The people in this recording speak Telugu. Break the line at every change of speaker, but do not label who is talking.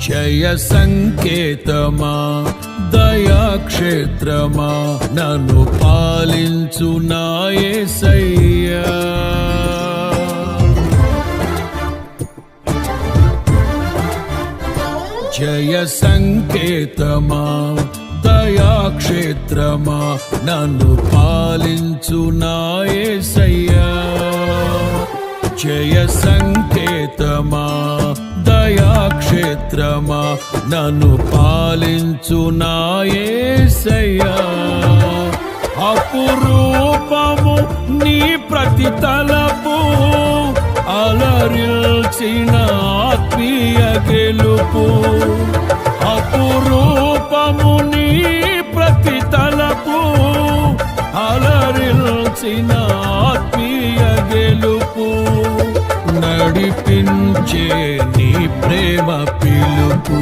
జయ సంకేతమా దయాక్షేత్రమా నన్ను పాలించు నా యేసయ్యా. జయ సంకేతమా దయాక్షేత్రమా నన్ను పాలించు నా యేసయ్యా. జయ సంకేతమా దయాక్షేత్రమా నన్ను పాలించు నా యేసయ్యా. అపురూపము నీ ప్రతి తలపు అలరిల్చిన ఆత్మీయ గెలుపు. అపురూపము నీ ప్రతి తలపు అలరిల్చిన ఆత్మీయ గెలుపు. నడిపించే నీ ప్రేమ పిలుపు.